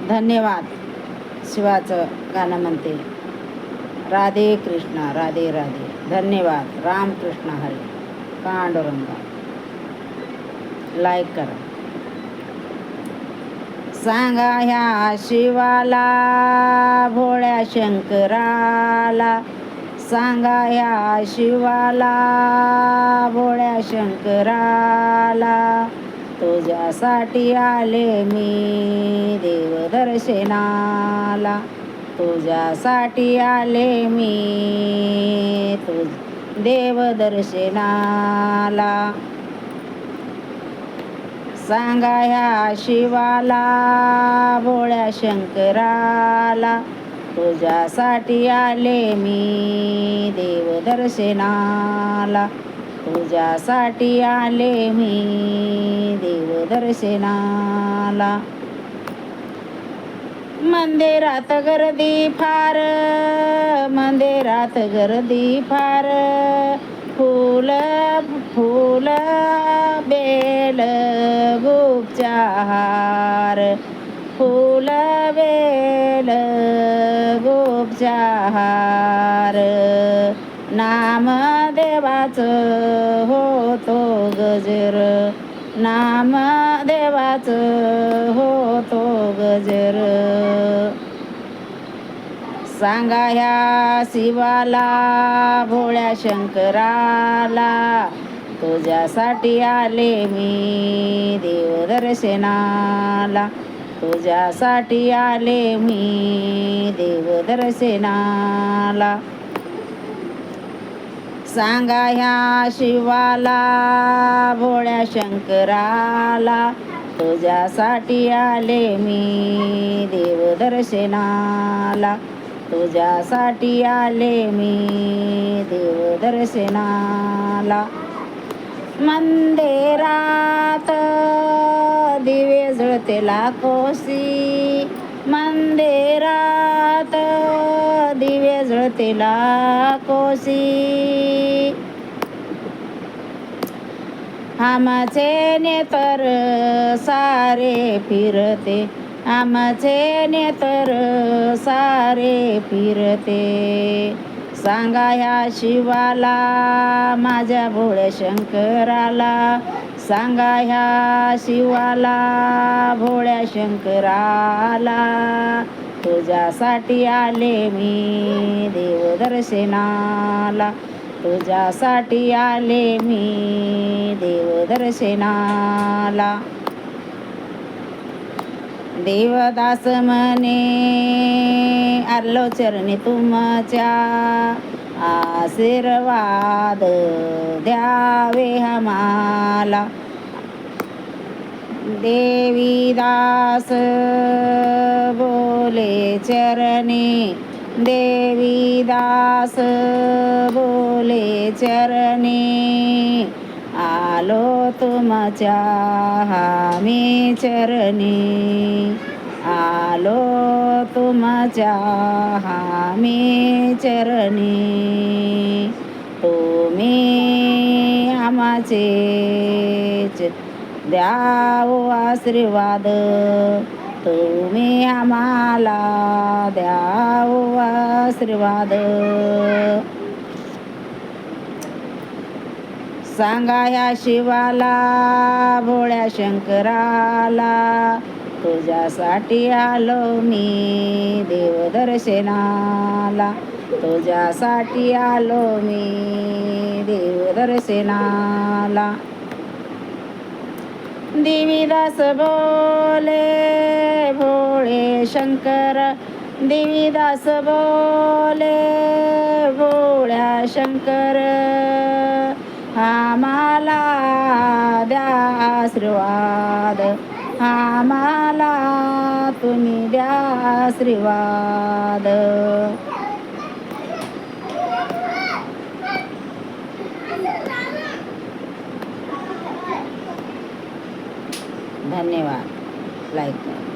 धन्यवाद. शिवाचं गाणं म्हणते. राधे कृष्णा राधे राधे. धन्यवाद. रामकृष्ण हरी. पांडुरंगा. लाईक करा. सांगा ह्या शिवाला भोळ्या शंकराला, सांगा ह्या शिवाला भोळ्या शंकराला, तुझ्यासाठी आले मी देवदर्शनाला, तुझ्यासाठी आले मी देवदर्शनाला. सांगा ह्या शिवाला भोळ्या शंकराला, तुझ्यासाठी आले मी देवदर्शनाला, तुझ्यासाठी आले मी देवदर्शनाला. मंदिरात गर्दी फार, मंदिरात गर्दी फार, फूल फूल बेल गुपचा हार, फूल बेल गुपचा हार, नामदेवाचं होतो गजर, नामदेवाचं होतो गजर. सांगा ह्या शिवाला भोळ्या शंकराला, तुझ्यासाठी आले मी देवदर्शनाला, तुझ्यासाठी आले मी देवदर्शनाला. सांगा ह्या शिवाला भोळ्या शंकराला, तुझ्यासाठी आले मी देवदर्शनाला, तुझ्यासाठी आले मी देवदर्शनाला. मंदिरात दिवे जळते लाखोशी, मंदिरात दिवे जळते लाखोशी, आमचे नेतर सारे फिरते, आमचे नेतर सारे फिरते. सांगा ह्या शिवाला माझ्या भोळ्या शंकराला, सांगा ह्या शिवाला भोळ्या शंकराला, तुझ्यासाठी आले मी देवदर्शनाला, तुझ्यासाठी आले मी देवदर्शनाला. देवदास म्हणे आलो चरणी तुमच्या, आशीर्वाद द्यावे आम्हाला. देवीदास बोले चरणी, देवीदास बोले चरणी, आलो तुमच्या हामी चरणी, आलो तुमच्या हामी चरणी. तुम्ही आम्हाचे द्यावो आशीर्वाद, तुम्ही आम्हाला द्यावो आशीर्वाद. सांगा ह्या शिवाला भोळ्या शंकराला, तुझ्यासाठी आलो मी देवदर्शनाला, तुझ्यासाठी आलो मी देवदर्शनाला. देवीदास बोले भोळे शंकर, देवीदास बोले भोळ्या शंकर, आम्हाला द्या आशीर्वाद, आम्हाला तुम्ही द्या आशीर्वाद. धन्यवाद. लाईक करा.